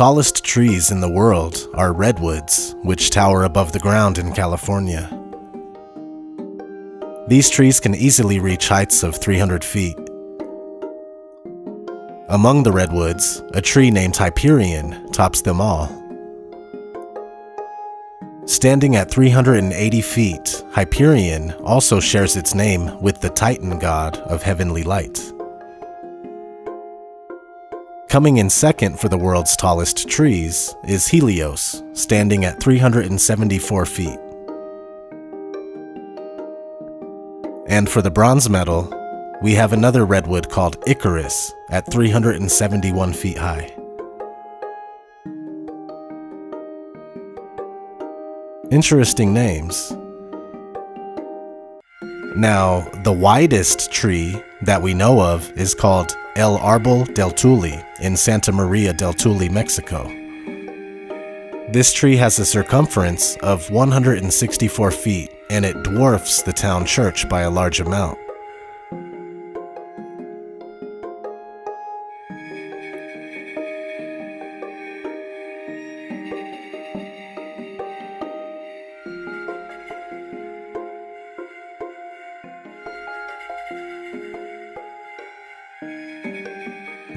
tallest trees in the world are redwoods, which tower above the ground in California. These trees can easily reach heights of 300 feet. Among the redwoods, a tree named Hyperion tops them all. Standing at 380 feet, Hyperion also shares its name with the Titan god of heavenly light. Coming in second for the world's tallest trees is Helios, standing at 374 feet. And for the bronze medal, we have another redwood called Icarus at 371 feet high. Interesting names. Now, the widest tree that we know of is called El Árbol del Tule in Santa Maria del Tule, Mexico. This tree has a circumference of 164 feet, and it dwarfs the town church by a large amount.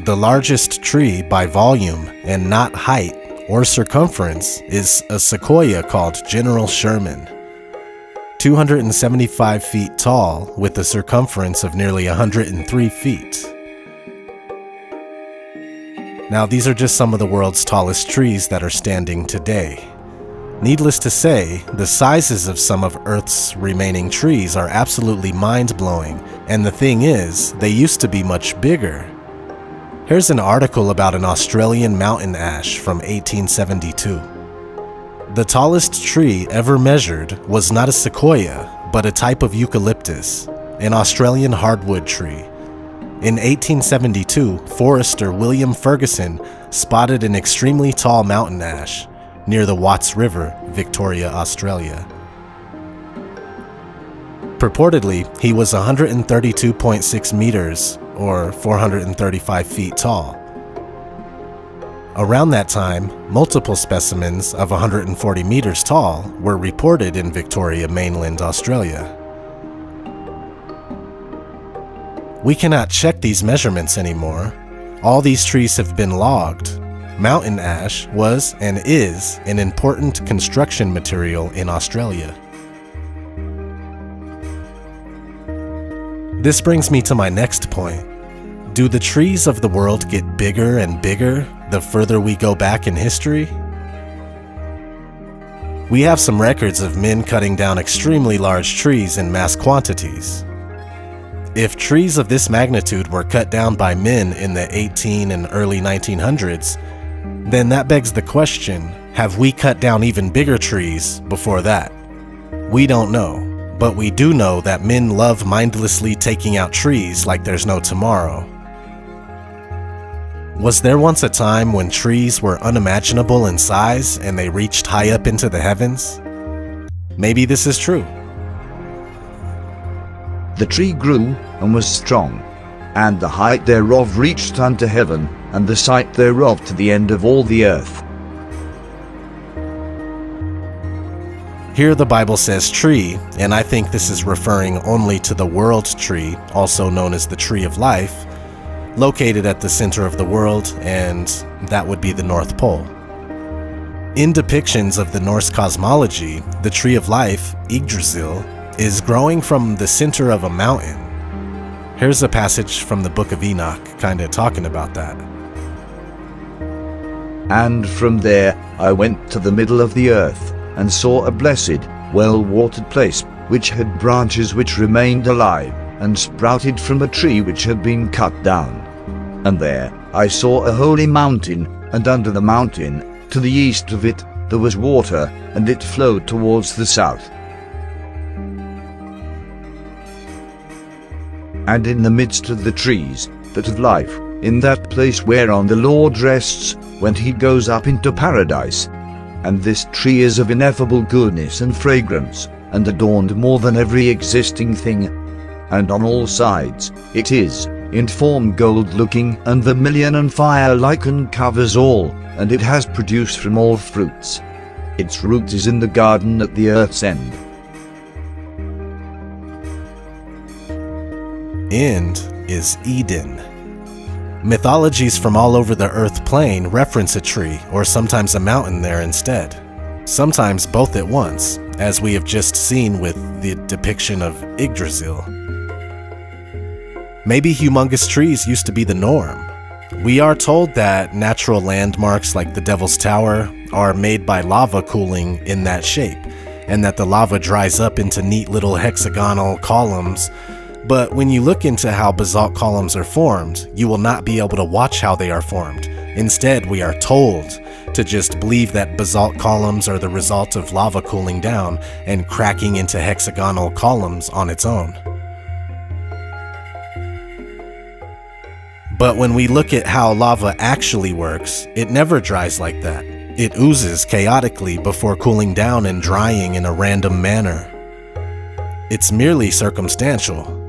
The largest tree by volume and not height or circumference is a sequoia called General Sherman, 275 feet tall with a circumference of nearly 103 feet. Now, these are just some of the world's tallest trees that are standing today. Needless to say, the sizes of some of Earth's remaining trees are absolutely mind-blowing, and the thing is, they used to be much bigger. Here's an article about an Australian mountain ash from 1872. The tallest tree ever measured was not a sequoia, but a type of eucalyptus, an Australian hardwood tree. In 1872, forester William Ferguson spotted an extremely tall mountain ash near the Watts River, Victoria, Australia. Purportedly, he was 132.6 meters or 435 feet tall. Around that time, multiple specimens of 140 meters tall were reported in Victoria, mainland Australia. We cannot check these measurements anymore. All these trees have been logged. Mountain ash was and is an important construction material in Australia. This brings me to my next point. Do the trees of the world get bigger and bigger the further we go back in history? We have some records of men cutting down extremely large trees in mass quantities. If trees of this magnitude were cut down by men in the 18 and early 1900s, then that begs the question, have we cut down even bigger trees before that? We don't know. But we do know that men love mindlessly taking out trees like there's no tomorrow. Was there once a time when trees were unimaginable in size and they reached high up into the heavens? Maybe this is true. The tree grew and was strong, and the height thereof reached unto heaven, and the sight thereof to the end of all the earth. Here the Bible says tree, and I think this is referring only to the world tree, also known as the tree of life, located at the center of the world, and that would be the North Pole. In depictions of the Norse cosmology, the tree of life, Yggdrasil, is growing from the center of a mountain. Here's a passage from the book of Enoch, kinda talking about that. And from there I went to the middle of the earth, and saw a blessed, well-watered place, which had branches which remained alive, and sprouted from a tree which had been cut down. And there I saw a holy mountain, and under the mountain, to the east of it, there was water, and it flowed towards the south. And in the midst of the trees, that of life, in that place whereon the Lord rests, when he goes up into paradise. And this tree is of ineffable goodness and fragrance, and adorned more than every existing thing. And on all sides it is in form gold-looking, and vermilion and fire lichen covers all, and it has produce from all fruits. Its root is in the garden at the earth's end. End is Eden. Mythologies from all over the earth plane reference a tree or sometimes a mountain there instead. Sometimes both at once, as we have just seen with the depiction of Yggdrasil. Maybe humongous trees used to be the norm. We are told that natural landmarks like the Devil's Tower are made by lava cooling in that shape, and that the lava dries up into neat little hexagonal columns. But when you look into how basalt columns are formed, you will not be able to watch how they are formed. Instead, we are told to just believe that basalt columns are the result of lava cooling down and cracking into hexagonal columns on its own. But when we look at how lava actually works, it never dries like that. It oozes chaotically before cooling down and drying in a random manner. It's merely circumstantial.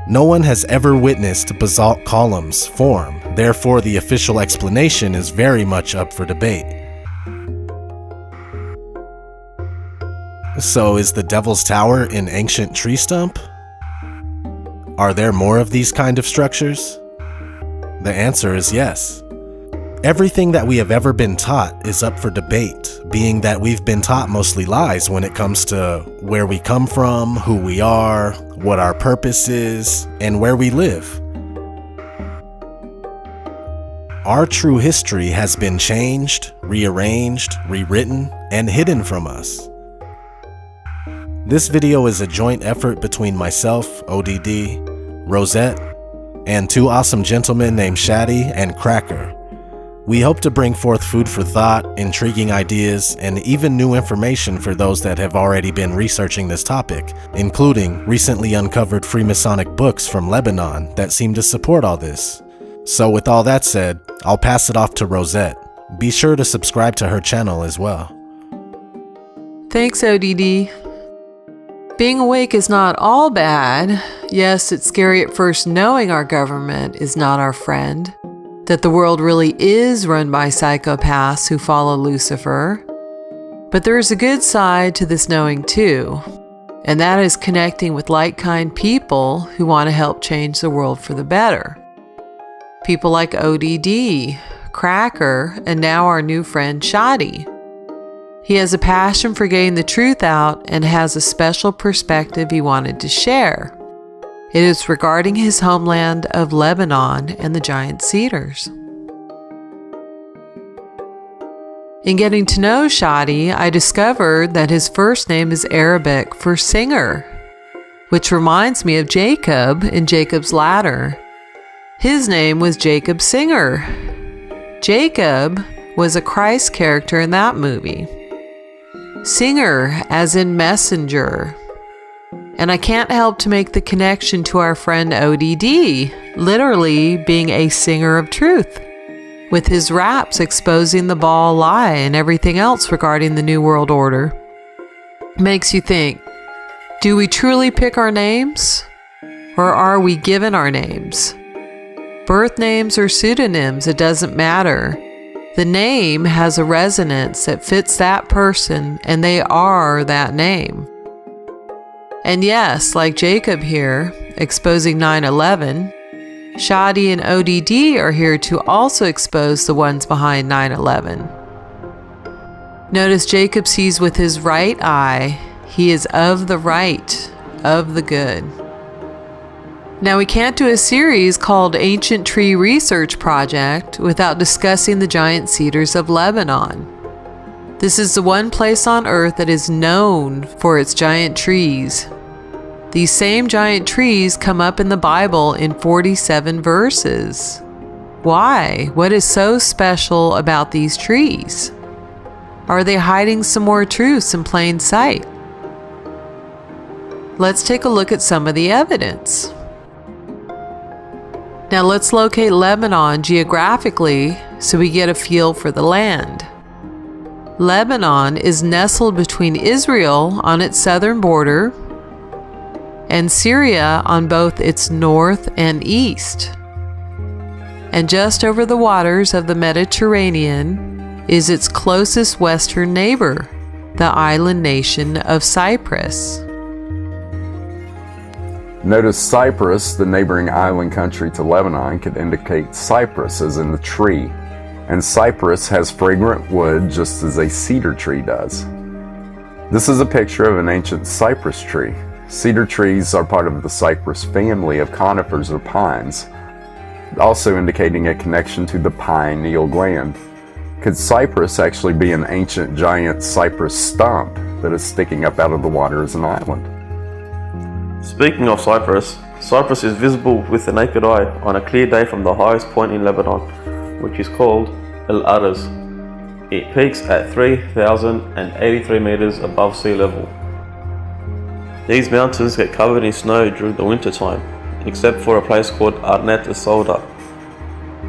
No one has ever witnessed basalt columns form, therefore the official explanation is very much up for debate. So is the Devil's Tower an ancient tree stump? Are there more of these kind of structures? The answer is yes. Everything that we have ever been taught is up for debate, being that we've been taught mostly lies when it comes to where we come from, who we are, what our purpose is, and where we live. Our true history has been changed, rearranged, rewritten, and hidden from us. This video is a joint effort between myself, O.D.D, Rosette, and two awesome gentlemen named Shadie and Cracker. We hope to bring forth food for thought, intriguing ideas, and even new information for those that have already been researching this topic, including recently uncovered Freemasonic books from Lebanon that seem to support all this. So with all that said, I'll pass it off to Rosette. Be sure to subscribe to her channel as well. Thanks, O.D.D. Being awake is not all bad. Yes, it's scary at first knowing our government is not our friend, that the world really is run by psychopaths who follow Lucifer. But there is a good side to this knowing too, and that is connecting with like-kind people who want to help change the world for the better. People like O.D.D, Cracker, and now our new friend Shadie. He has a passion for getting the truth out and has a special perspective he wanted to share. It is regarding his homeland of Lebanon and the giant cedars. In getting to know Shadie, I discovered that his first name is Arabic for singer, which reminds me of Jacob in Jacob's Ladder. His name was Jacob Singer. Jacob was a Christ character in that movie. Singer as in messenger. And I can't help to make the connection to our friend O.D.D, literally being a singer of truth, with his raps exposing the Baal lie and everything else regarding the New World Order. Makes you think, do we truly pick our names? Or are we given our names? Birth names or pseudonyms, it doesn't matter. The name has a resonance that fits that person, and they are that name. And yes, like Jacob here, exposing 9/11, Shadie and O.D.D are here to also expose the ones behind 9/11. Notice Jacob sees with his right eye. He is of the right, of the good. Now we can't do a series called Ancient Tree Research Project without discussing the giant cedars of Lebanon. This is the one place on earth that is known for its giant trees. These same giant trees come up in the Bible in 47 verses. Why? What is so special about these trees? Are they hiding some more truths in plain sight? Let's take a look at some of the evidence. Now let's locate Lebanon geographically so we get a feel for the land. Lebanon is nestled between Israel on its southern border, and Syria on both its north and east. And just over the waters of the Mediterranean is its closest western neighbor, the island nation of Cyprus. Notice Cyprus, the neighboring island country to Lebanon, could indicate cypress as in the tree, and cypress has fragrant wood just as a cedar tree does. This is a picture of an ancient cypress tree. Cedar trees are part of the cypress family of conifers or pines, also indicating a connection to the pineal gland. Could cypress actually be an ancient giant cypress stump that is sticking up out of the water as an island? Speaking of Cyprus, Cyprus is visible with the naked eye on a clear day from the highest point in Lebanon, which is called O.D.D. It peaks at 3,083 meters above sea level. These mountains get covered in snow during the winter time, except for a place called Arnet Soda.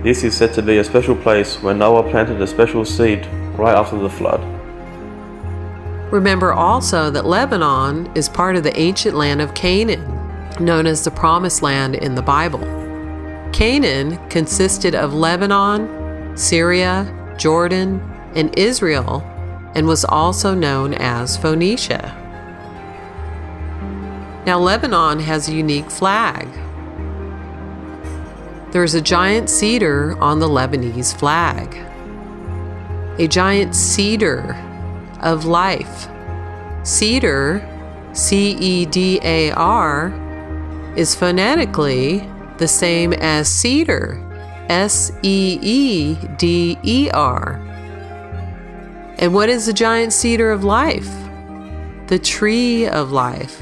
This is said to be a special place where Noah planted a special seed right after the flood. Remember also that Lebanon is part of the ancient land of Canaan, known as the Promised Land in the Bible. Canaan consisted of Lebanon, Syria, Jordan, and Israel, and was also known as Phoenicia. Now, Lebanon has a unique flag. There is a giant cedar on the Lebanese flag. A giant cedar of life. Cedar, C-E-D-A-R, is phonetically the same as cedar, S-E-E-D-E-R. And what is the giant cedar of life? The tree of life.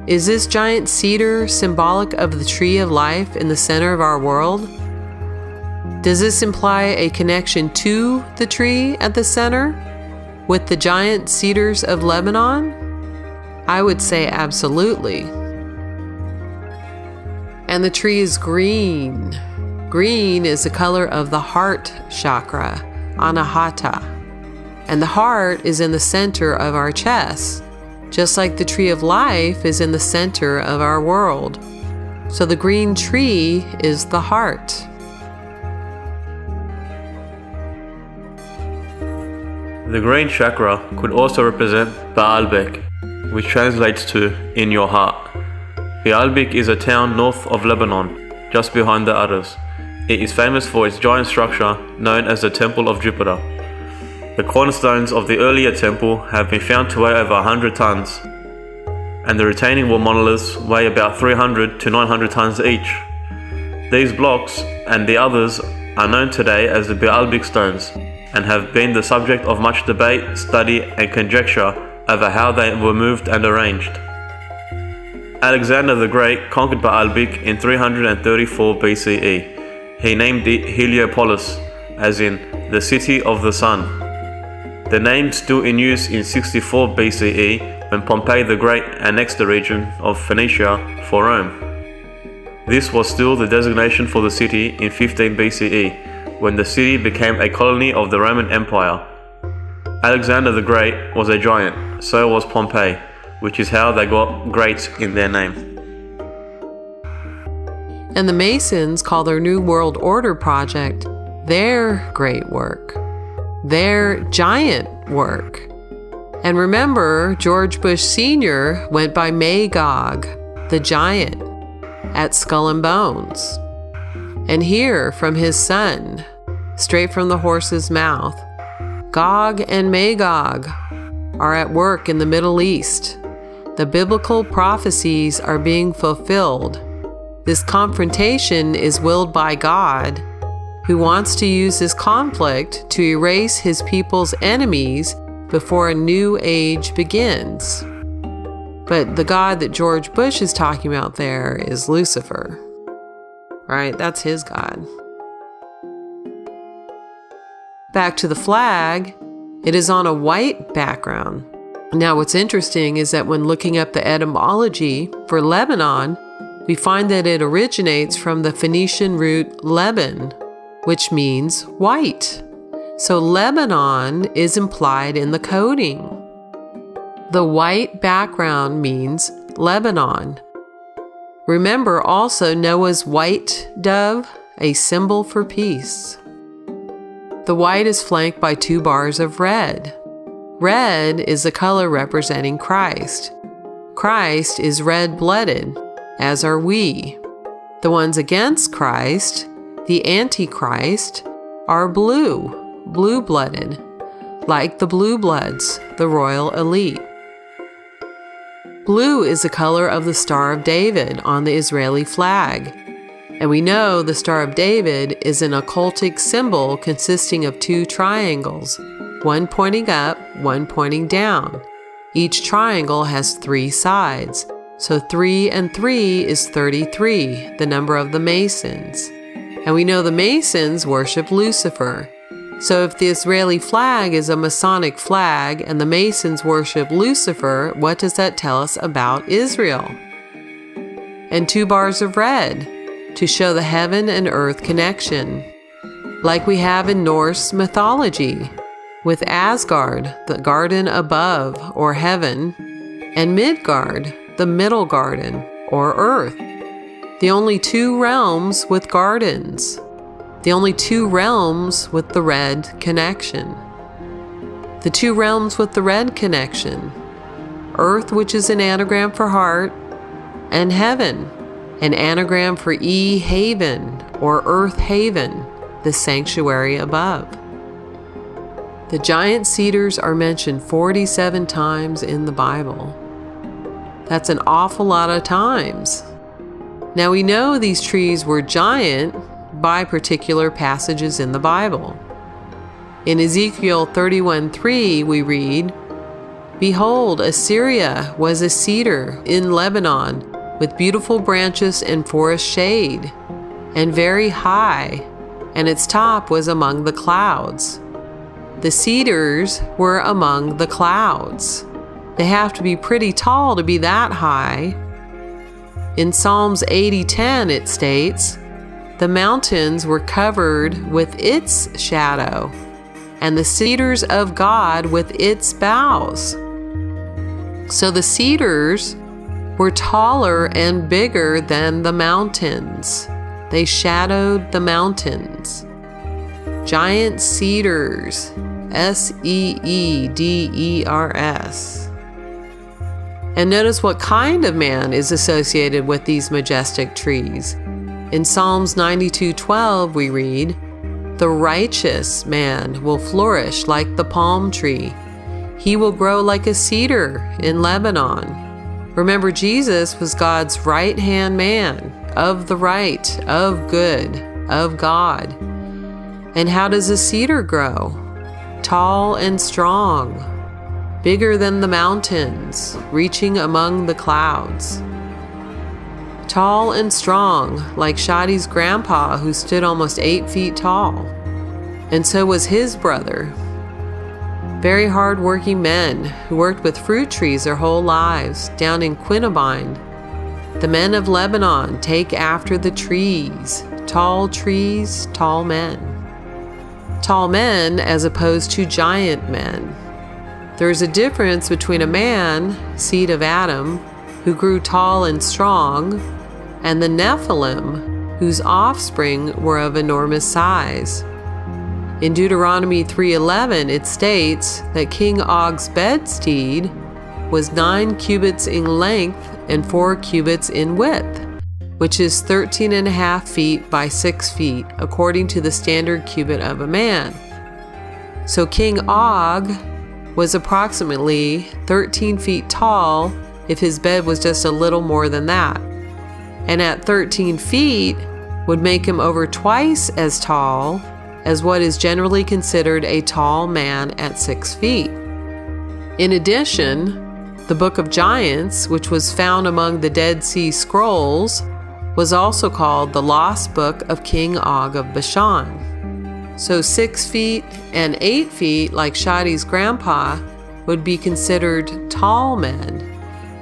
Is this giant cedar symbolic of the tree of life in the center of our world? Does this imply a connection to the tree at the center with the giant cedars of Lebanon? I would say absolutely. And the tree is green. Green is the color of the heart chakra, Anahata. And the heart is in the center of our chest, just like the tree of life is in the center of our world. So the green tree is the heart. The green chakra could also represent Baalbek, which translates to in your heart. Baalbek is a town north of Lebanon, just behind the others. It is famous for its giant structure known as the Temple of Jupiter. The cornerstones of the earlier temple have been found to weigh over 100 tons, and the retaining wall monoliths weigh about 300 to 900 tons each. These blocks and the others are known today as the Baalbek stones and have been the subject of much debate, study, and conjecture over how they were moved and arranged. Alexander the Great conquered Baalbek in 334 BCE. He named it Heliopolis, as in the city of the sun. The name still in use in 64 BCE when Pompey the Great annexed the region of Phoenicia for Rome. This was still the designation for the city in 15 BCE, when the city became a colony of the Roman Empire. Alexander the Great was a giant, so was Pompey, which is how they got great in their name. And the Masons call their New World Order project their great work, their giant work. And remember, George Bush Sr. went by Magog, the giant, at Skull and Bones. And hear from his son, straight from the horse's mouth, Gog and Magog are at work in the Middle East. The biblical prophecies are being fulfilled. This confrontation is willed by God, who wants to use this conflict to erase his people's enemies before a new age begins. But the God that George Bush is talking about there is Lucifer. Right? That's his God. Back to the flag, it is on a white background. Now, what's interesting is that when looking up the etymology for Lebanon, we find that it originates from the Phoenician root Leban, which means white. So Lebanon is implied in the coding. The white background means Lebanon. Remember also Noah's white dove, a symbol for peace. The white is flanked by 2 bars of red. Red is the color representing Christ. Christ is red-blooded, as are we. The ones against Christ, the Antichrist, are blue-blooded, like the blue bloods, the royal elite. Blue is the color of the Star of David on the Israeli flag. And we know the Star of David is an occultic symbol consisting of 2 triangles, one pointing up, one pointing down. Each triangle has 3 sides, so 3 and 3 is 33, the number of the Masons. And we know the Masons worship Lucifer. So if the Israeli flag is a Masonic flag and the Masons worship Lucifer, what does that tell us about Israel? And 2 bars of red to show the heaven and earth connection, like we have in Norse mythology, with Asgard, the garden above, or heaven, and Midgard, the middle garden, or earth. The only 2 realms with gardens. The only 2 realms with the red connection. The 2 realms with the red connection. Earth, which is an anagram for heart, and heaven, an anagram for E-Haven, or Earth Haven, the sanctuary above. The giant cedars are mentioned 47 times in the Bible. That's an awful lot of times. Now we know these trees were giant by particular passages in the Bible. In Ezekiel 31:3 we read, "Behold, Assyria was a cedar in Lebanon with beautiful branches and forest shade, and very high, and its top was among the clouds." The cedars were among the clouds. They have to be pretty tall to be that high. In Psalms 80:10 it states, "The mountains were covered with its shadow, and the cedars of God with its boughs." So the cedars were taller and bigger than the mountains. They shadowed the mountains. Giant cedars, Seeders. And notice what kind of man is associated with these majestic trees. In Psalms 92:12 we read, "The righteous man will flourish like the palm tree. He will grow like a cedar in Lebanon." Remember, Jesus was God's right-hand man, of the right, of good, of God. And how does a cedar grow? Tall and strong, bigger than the mountains, reaching among the clouds. Tall and strong, like Shadie's grandpa, who stood almost 8 feet tall. And so was his brother. Very hard-working men who worked with fruit trees their whole lives down in Quinnabine. The men of Lebanon take after the trees, tall men. Tall men as opposed to giant men. There's a difference between a man, seed of Adam, who grew tall and strong, and the Nephilim, whose offspring were of enormous size. In Deuteronomy 3:11, it states that King Og's bedstead was 9 cubits in length and 4 cubits in width, which is 13.5 feet by 6 feet, according to the standard cubit of a man. So King Og was approximately 13 feet tall if his bed was just a little more than that. And at 13 feet would make him over twice as tall as what is generally considered a tall man at 6 feet. In addition, the Book of Giants, which was found among the Dead Sea Scrolls, was also called the Lost Book of King Og of Bashan. So 6 feet and 8 feet, like Shadie's grandpa, would be considered tall men,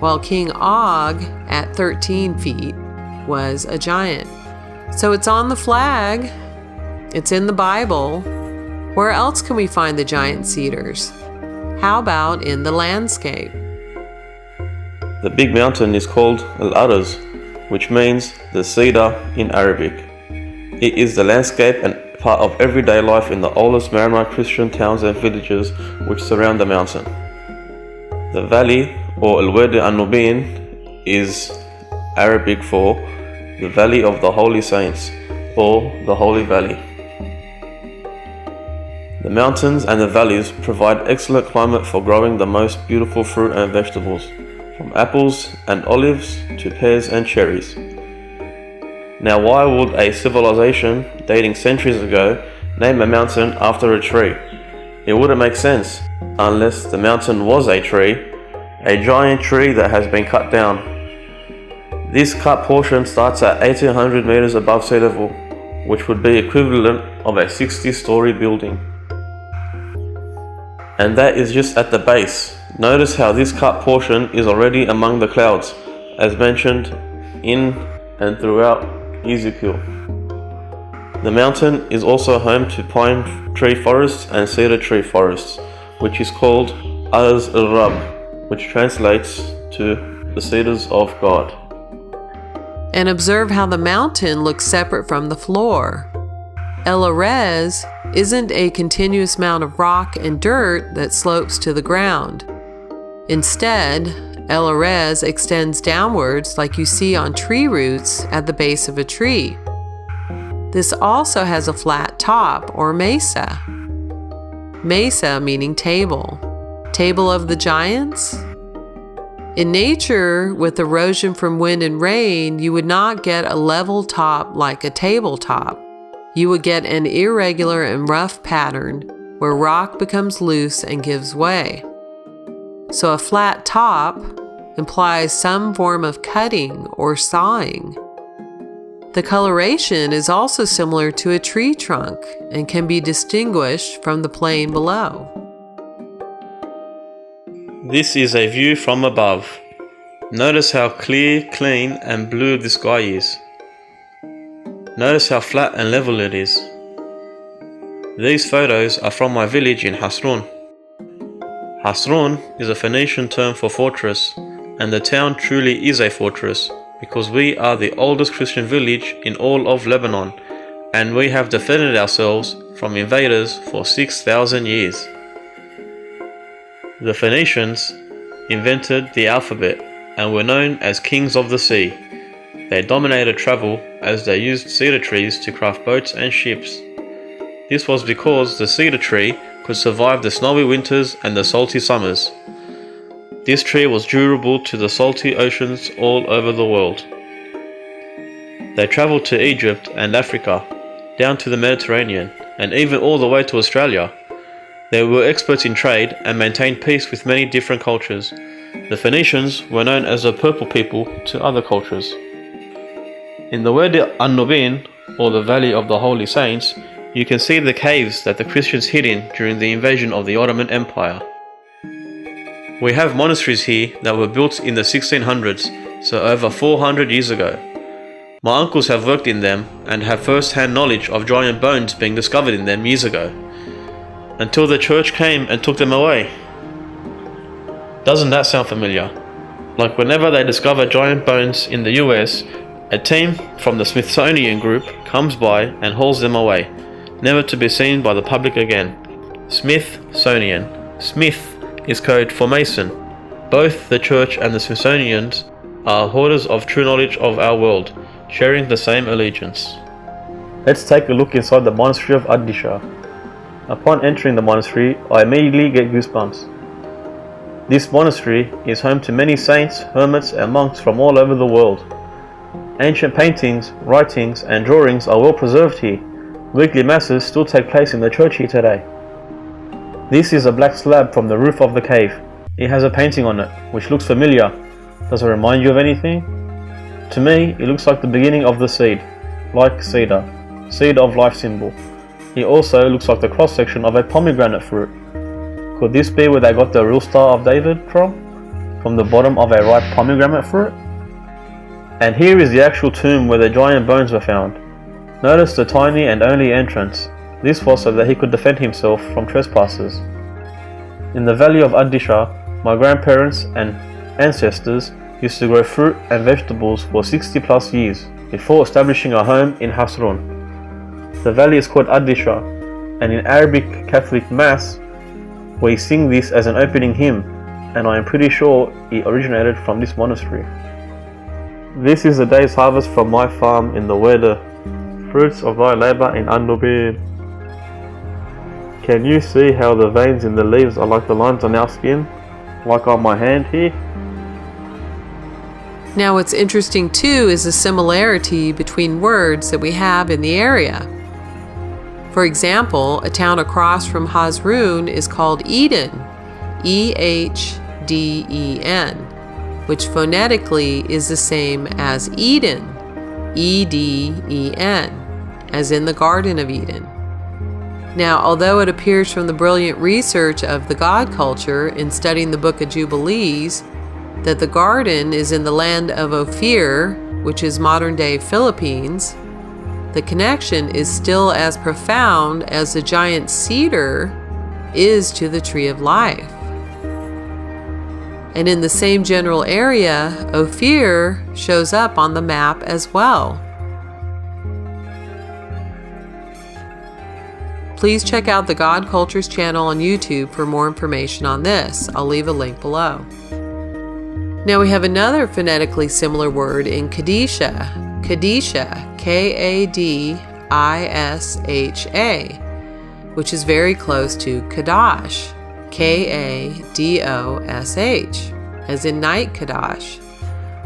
while King Og at 13 feet was a giant. So it's on the flag. It's in the Bible. Where else can we find the giant cedars? How about in the landscape? The big mountain is called Al-Araz, which means the cedar in Arabic. It is the landscape and part of everyday life in the oldest Maronite Christian towns and villages which surround the mountain. The valley, or Al-Wadi An-Nubin, is Arabic for the Valley of the Holy Saints, or the Holy Valley. The mountains and the valleys provide excellent climate for growing the most beautiful fruit and vegetables, from apples and olives to pears and cherries. Now, why would a civilization dating centuries ago name a mountain after a tree? It wouldn't make sense unless the mountain was a tree, a giant tree that has been cut down. This cut portion starts at 1800 meters above sea level, which would be equivalent of a 60-story building. And that is just at the base. Notice how this cut portion is already among the clouds, as mentioned in and throughout Ezekiel. The mountain is also home to pine tree forests and cedar tree forests, which is called Az al-Rab, which translates to the cedars of God. And observe how the mountain looks separate from the floor. El-Arez isn't a continuous mound of rock and dirt that slopes to the ground. Instead, El-Arez extends downwards like you see on tree roots at the base of a tree. This also has a flat top, or mesa. Mesa meaning table. Table of the giants? In nature, with erosion from wind and rain, you would not get a level top like a tabletop. You would get an irregular and rough pattern where rock becomes loose and gives way. So a flat top implies some form of cutting or sawing. The coloration is also similar to a tree trunk and can be distinguished from the plain below. This is a view from above. Notice how clear, clean and blue the sky is. Notice how flat and level it is. These photos are from my village in Hasrun. Hasrun is a Phoenician term for fortress, and the town truly is a fortress because we are the oldest Christian village in all of Lebanon, and we have defended ourselves from invaders for 6,000 years. The Phoenicians invented the alphabet and were known as kings of the sea. They dominated travel as they used cedar trees to craft boats and ships. This was because the cedar tree could survive the snowy winters and the salty summers. This tree was durable to the salty oceans all over the world. They traveled to Egypt and Africa, down to the Mediterranean, and even all the way to Australia. They were experts in trade and maintained peace with many different cultures. The Phoenicians were known as the Purple People to other cultures. In the Wadi An-Nubin, or the Valley of the Holy Saints, you can see the caves that the Christians hid in during the invasion of the Ottoman Empire. We have monasteries here that were built in the 1600s, so over 400 years ago. My uncles have worked in them and have first-hand knowledge of giant bones being discovered in them years ago, until the church came and took them away. Doesn't that sound familiar? Like whenever they discover giant bones in the US, a team from the Smithsonian Group comes by and hauls them away, never to be seen by the public again. Smithsonian. Smith is code for Mason. Both the church and the Smithsonians are hoarders of true knowledge of our world, sharing the same allegiance. Let's take a look inside the monastery of Addisha. Upon entering the monastery, I immediately get goosebumps. This monastery is home to many saints, hermits and monks from all over the world. Ancient paintings, writings and drawings are well preserved here. Weekly masses still take place in the church here today. This is a black slab from the roof of the cave. It has a painting on it, which looks familiar. Does it remind you of anything? To me, it looks like the beginning of the seed, like cedar, seed of life symbol. It also looks like the cross-section of a pomegranate fruit. Could this be where they got the real Star of David from? From the bottom of a ripe pomegranate fruit? And here is the actual tomb where the giant bones were found. Notice the tiny and only entrance. This was so that he could defend himself from trespassers. In the valley of Addisha, my grandparents and ancestors used to grow fruit and vegetables for 60 plus years before establishing a home in Hasron. The valley is called Addisha, and in Arabic Catholic Mass, we sing this as an opening hymn, and I am pretty sure it originated from this monastery. This is the day's harvest from my farm in the Weather, fruits of thy labor in Andobir. Can you see how the veins in the leaves are like the lines on our skin, like on my hand here? Now what's interesting too is the similarity between words that we have in the area. For example, a town across from Hasroun is called Eden, E-H-D-E-N, which phonetically is the same as Eden, E-D-E-N, as in the Garden of Eden. Now, although it appears from the brilliant research of the God culture in studying the Book of Jubilees that the garden is in the land of Ophir, which is modern-day Philippines, the connection is still as profound as the giant cedar is to the tree of life. And in the same general area, Ophir shows up on the map as well. Please check out the God Cultures channel on YouTube for more information on this. I'll leave a link below. Now we have another phonetically similar word in Kadisha. Kadisha, K-A-D-I-S-H-A, which is very close to Kadash, K-A-D-O-S-H, as in night Kadash,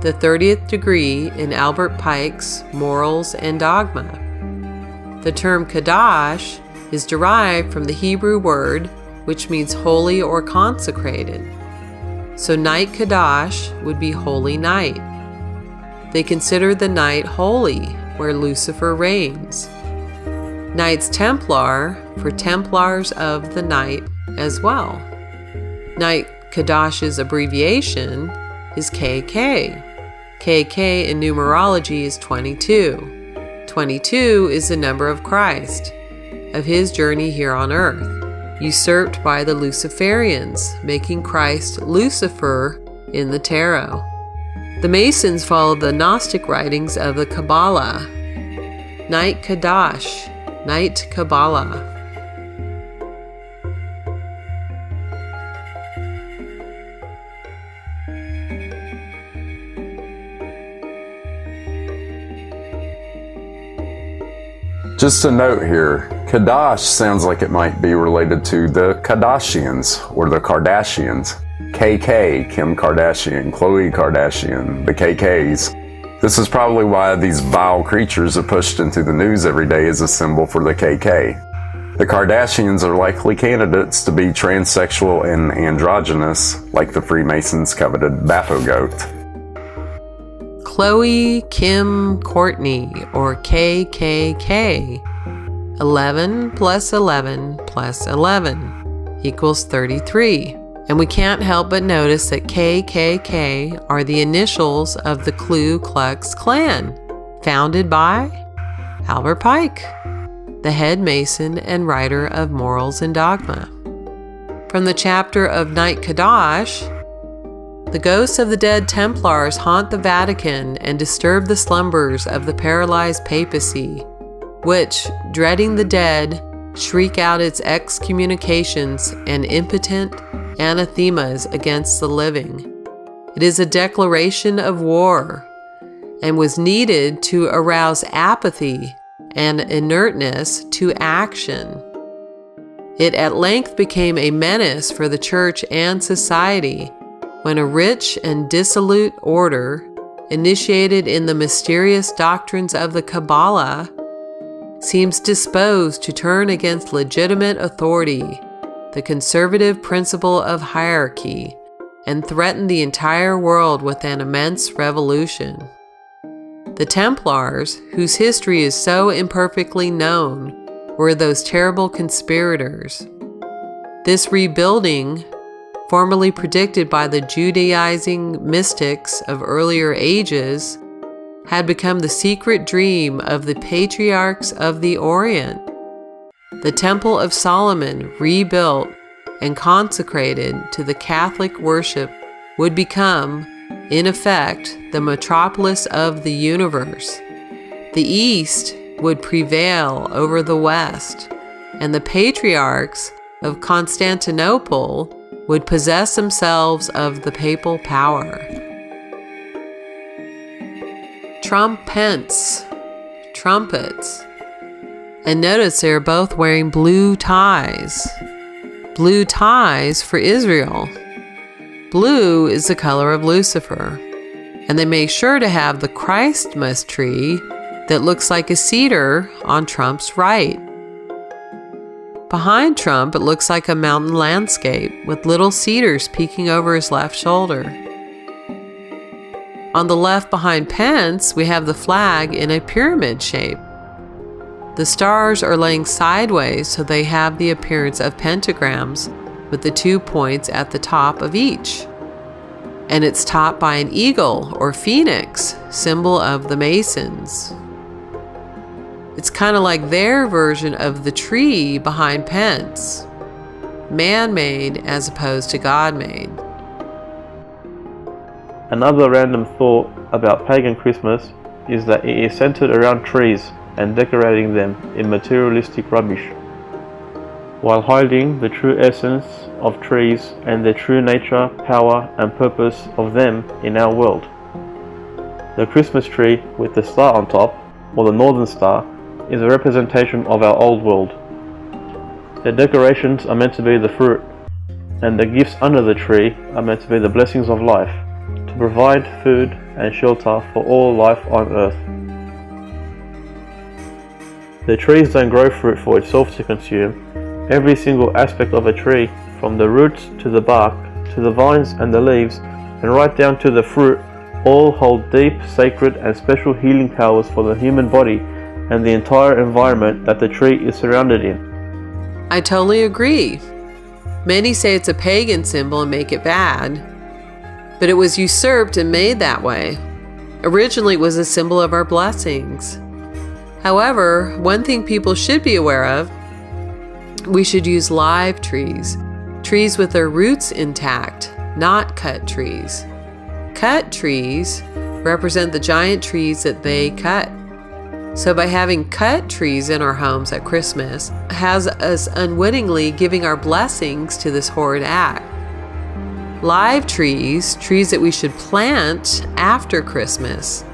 the 30th degree in Albert Pike's Morals and Dogma. The term Kadash is derived from the Hebrew word which means holy or consecrated. So night Kadash would be holy night. They consider the night holy, where Lucifer reigns. Knights Templar for Templars of the Night as well. Night Kadash's abbreviation is KK. KK in numerology is 22. 22 is the number of Christ, of his journey here on earth, usurped by the Luciferians, making Christ Lucifer in the tarot. The Masons followed the Gnostic writings of the Kabbalah. Night Kadash, Night Kabbalah. Just a note here, Kadash sounds like it might be related to the Kardashians or the Kardashians. KK, Kim Kardashian, Khloe Kardashian, the KKs. This is probably why these vile creatures are pushed into the news every day as a symbol for the KK. The Kardashians are likely candidates to be transsexual and androgynous, like the Freemasons' coveted Baphogoat. Khloe, Kim, Courtney, or KKK. 11 plus 11 plus 11 equals 33. And we can't help but notice that KKK are the initials of the Ku Klux Klan, founded by Albert Pike, the head Mason and writer of Morals and Dogma. From the chapter of Night Kadash, the ghosts of the dead Templars haunt the Vatican and disturb the slumbers of the paralyzed papacy, which, dreading the dead, shriek out its excommunications and impotent anathemas against the living. It is a declaration of war and was needed to arouse apathy and inertness to action. It at length became a menace for the church and society when a rich and dissolute order, initiated in the mysterious doctrines of the Kabbalah, seems disposed to turn against legitimate authority, the conservative principle of hierarchy, and threaten the entire world with an immense revolution. The Templars, whose history is so imperfectly known, were those terrible conspirators. This rebuilding, formerly predicted by the Judaizing mystics of earlier ages, had become the secret dream of the patriarchs of the Orient. The Temple of Solomon, rebuilt and consecrated to the Catholic worship, would become in effect, the metropolis of the universe. The East would prevail over the West, and the patriarchs of Constantinople would possess themselves of the papal power. Trumpets. And notice they're both wearing blue ties. Blue ties for Israel. Blue is the color of Lucifer. And they make sure to have the Christmas tree that looks like a cedar on Trump's right. Behind Trump, it looks like a mountain landscape with little cedars peeking over his left shoulder. On the left behind Pence, we have the flag in a pyramid shape. The stars are laying sideways, so they have the appearance of pentagrams with the 2 points at the top of each. And it's topped by an eagle or phoenix, symbol of the Masons. It's kind of like their version of the tree behind Pence. Man-made as opposed to God-made. Another random thought about pagan Christmas is that it is centered around trees and decorating them in materialistic rubbish, while hiding the true essence of trees and their true nature, power, and purpose of them in our world. The Christmas tree with the star on top, or the Northern Star, is a representation of our old world. The decorations are meant to be the fruit, and the gifts under the tree are meant to be the blessings of life, to provide food and shelter for all life on earth. The trees don't grow fruit for itself to consume. Every single aspect of a tree, from the roots to the bark, to the vines and the leaves, and right down to the fruit, all hold deep, sacred, and special healing powers for the human body and the entire environment that the tree is surrounded in. I totally agree. Many say it's a pagan symbol and make it bad, but it was usurped and made that way. Originally, it was a symbol of our blessings. However, one thing people should be aware of, we should use live trees, trees with their roots intact, not cut trees. Cut trees represent the giant trees that they cut. So by having cut trees in our homes at Christmas has us unwittingly giving our blessings to this horrid act. Live trees, trees that we should plant after Christmas,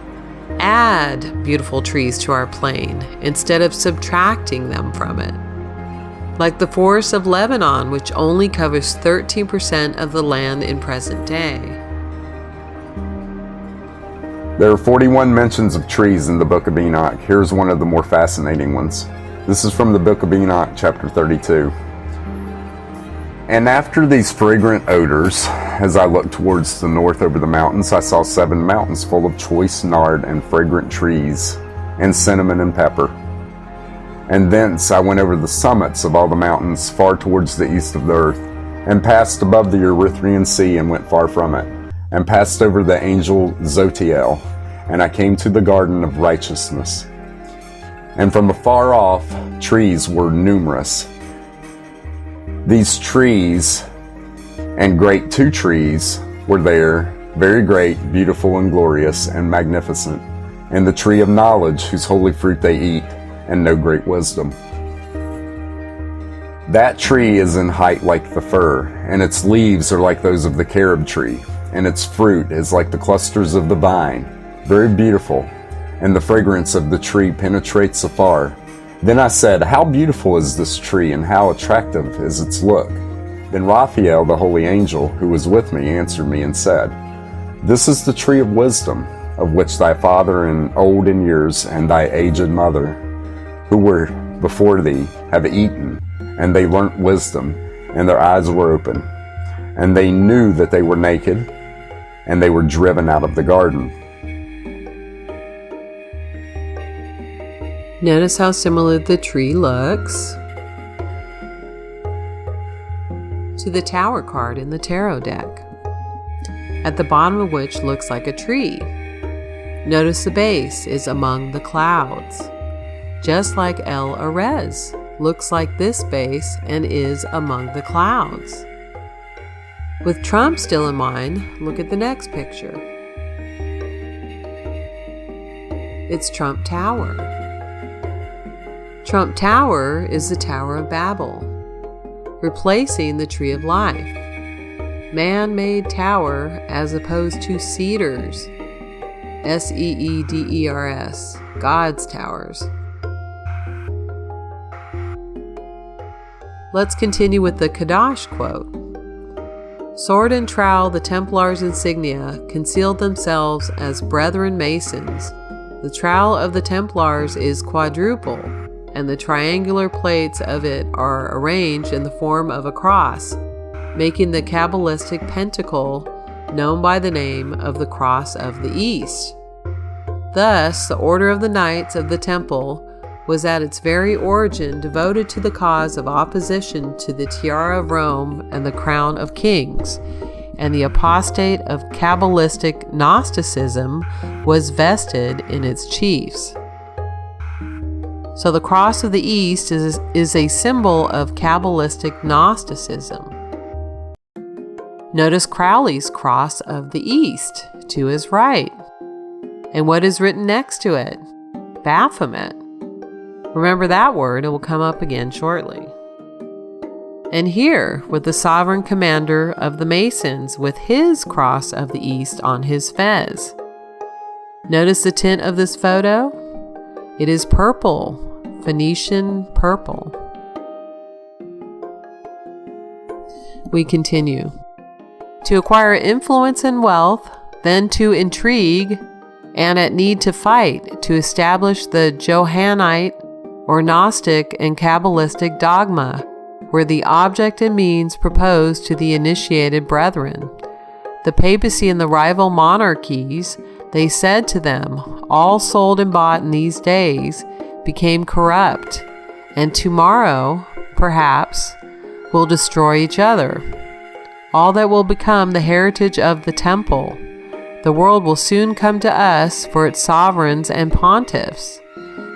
add beautiful trees to our plain instead of subtracting them from it. Like the forest of Lebanon, which only covers 13% of the land in present day. There are 41 mentions of trees in the Book of Enoch. Here's one of the more fascinating ones. This is from the Book of Enoch, chapter 32. And after these fragrant odors, as I looked towards the north over the mountains, I saw 7 mountains full of choice nard and fragrant trees, and cinnamon and pepper. And thence I went over the summits of all the mountains far towards the east of the earth, and passed above the Erythraean Sea and went far from it, and passed over the angel Zotiel, and I came to the garden of righteousness. And from afar off, trees were numerous. These trees and great 2 trees were there, very great, beautiful, and glorious, and magnificent, and the tree of knowledge, whose holy fruit they eat, and know great wisdom. That tree is in height like the fir, and its leaves are like those of the carob tree, and its fruit is like the clusters of the vine, very beautiful, and the fragrance of the tree penetrates afar. Then I said, how beautiful is this tree, and how attractive is its look? Then Raphael, the holy angel, who was with me, answered me and said, this is the tree of wisdom, of which thy father and old in years, and thy aged mother, who were before thee, have eaten, and they learnt wisdom, and their eyes were open, and they knew that they were naked, and they were driven out of the garden. Notice how similar the tree looks to the tower card in the tarot deck, at the bottom of which looks like a tree. Notice the base is among the clouds, just like El Arez looks like this base and is among the clouds. With Trump still in mind, look at the next picture. It's Trump Tower. Trump Tower is the Tower of Babel, replacing the Tree of Life. Man-made tower as opposed to Cedars, Seeders, God's towers. Let's continue with the Kadash quote. Sword and trowel, the Templars' insignia, concealed themselves as brethren masons. The trowel of the Templars is quadruple, and the triangular plates of it are arranged in the form of a cross, making the Kabbalistic pentacle known by the name of the Cross of the East. Thus, the Order of the Knights of the Temple was at its very origin devoted to the cause of opposition to the tiara of Rome and the crown of kings, and the apostate of Kabbalistic Gnosticism was vested in its chiefs. So the Cross of the East is a symbol of Kabbalistic Gnosticism. Notice Crowley's Cross of the East to his right. And what is written next to it? Baphomet. Remember that word, it will come up again shortly. And here, with the sovereign commander of the Masons with his Cross of the East on his fez. Notice the tint of this photo? It is purple, Phoenician purple. We continue. To acquire influence and wealth, then to intrigue, and at need to fight, to establish the Johannite or Gnostic and Kabbalistic dogma, were the object and means proposed to the initiated brethren. The papacy and the rival monarchies, they said to them, all sold and bought in these days, became corrupt, and tomorrow, perhaps, will destroy each other. All that will become the heritage of the temple. The world will soon come to us for its sovereigns and pontiffs.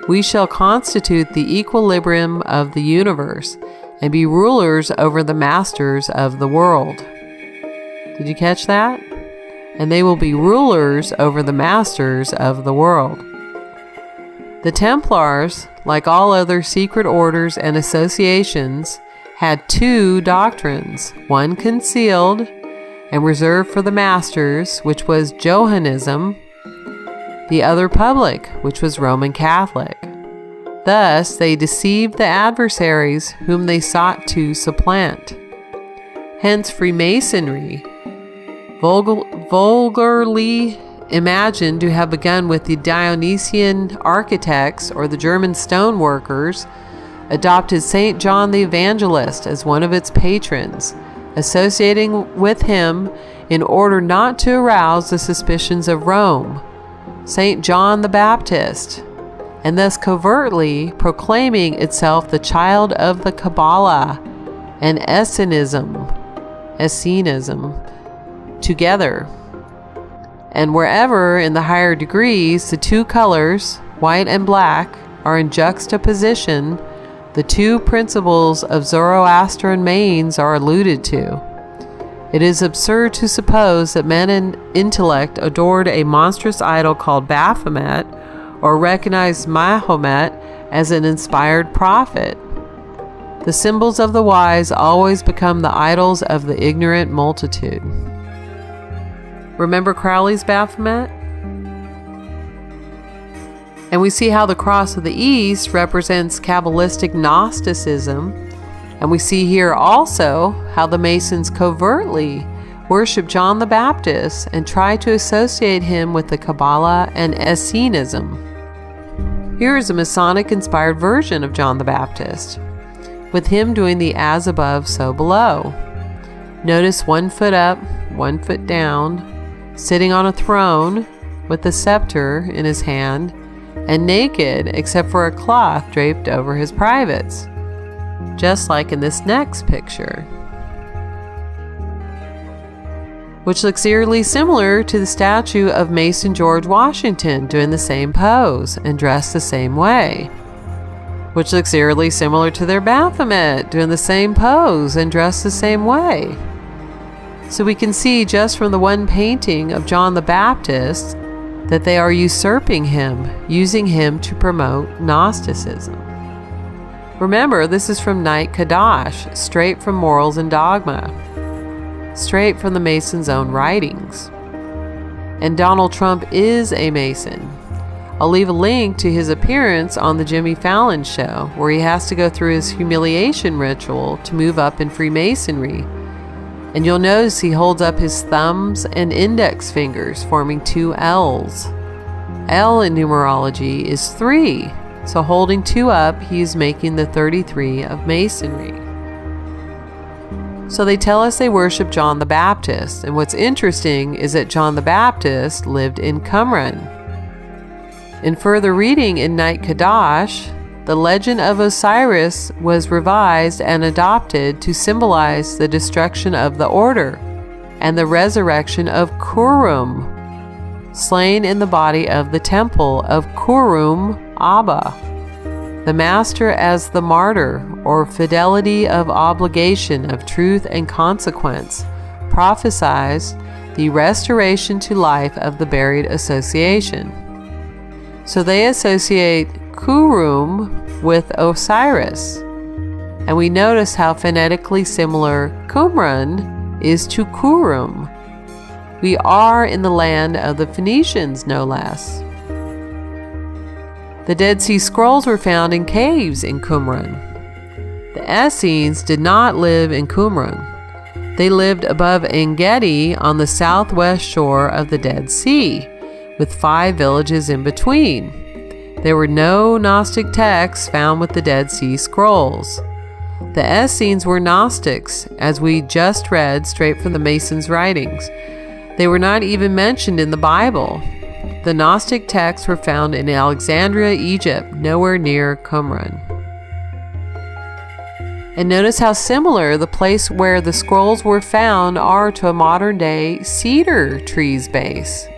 We shall constitute the equilibrium of the universe and be rulers over the masters of the world. Did you catch that? And they will be rulers over the masters of the world. The Templars, like all other secret orders and associations, had two doctrines, one concealed and reserved for the masters, which was Johannism, the other public, which was Roman Catholic. Thus, they deceived the adversaries whom they sought to supplant. Hence, Freemasonry, vulgarly imagined to have begun with the Dionysian architects or the German stoneworkers, adopted St. John the Evangelist as one of its patrons, associating with him in order not to arouse the suspicions of Rome, St. John the Baptist, and thus covertly proclaiming itself the child of the Kabbalah and Essenism together. And wherever in the higher degrees the two colors, white and black, are in juxtaposition, the two principles of Zoroastrian manes are alluded to. It is absurd to suppose that men in intellect adored a monstrous idol called Baphomet, or recognized Mahomet as an inspired prophet. The symbols of the wise always become the idols of the ignorant multitude. Remember Crowley's Baphomet? And we see how the Cross of the East represents Kabbalistic Gnosticism. And we see here also how the Masons covertly worship John the Baptist and try to associate him with the Kabbalah and Essenism. Here is a Masonic-inspired version of John the Baptist, with him doing the as above, so below. Notice 1 foot up, 1 foot down, sitting on a throne with a scepter in his hand, and naked except for a cloth draped over his privates, just like in this next picture, which looks eerily similar to the statue of Mason George Washington doing the same pose and dressed the same way, which looks eerily similar to their Baphomet doing the same pose and dressed the same way. So we can see just from the one painting of John the Baptist that they are usurping him, using him to promote Gnosticism. Remember, this is from Night Kadash, straight from Morals and Dogma, straight from the Mason's own writings. And Donald Trump is a Mason. I'll leave a link to his appearance on the Jimmy Fallon show, where he has to go through his humiliation ritual to move up in Freemasonry. And you'll notice he holds up his thumbs and index fingers, forming two L's. L in numerology is 3, so holding 2 up, he is making the 33 of Masonry. So they tell us they worship John the Baptist, and what's interesting is that John the Baptist lived in Qumran. In further reading in Night Kadash, the legend of Osiris was revised and adopted to symbolize the destruction of the order and the resurrection of Kurum, slain in the body of the temple of Kurum Abba, the master as the martyr, or fidelity of obligation of truth and consequence, prophesied the restoration to life of the buried association. So they associate Kurum with Osiris, and we notice how phonetically similar Qumran is to Kurum. We are in the land of the Phoenicians, no less. The Dead Sea Scrolls were found in caves in Qumran. The Essenes did not live in Qumran. They lived above En-Gedi on the southwest shore of the Dead Sea, with 5 villages in between. There were no Gnostic texts found with the Dead Sea Scrolls. The Essenes were Gnostics, as we just read straight from the Masons' writings. They were not even mentioned in the Bible. The Gnostic texts were found in Alexandria, Egypt, nowhere near Qumran. And notice how similar the place where the scrolls were found are to a modern-day cedar tree's base.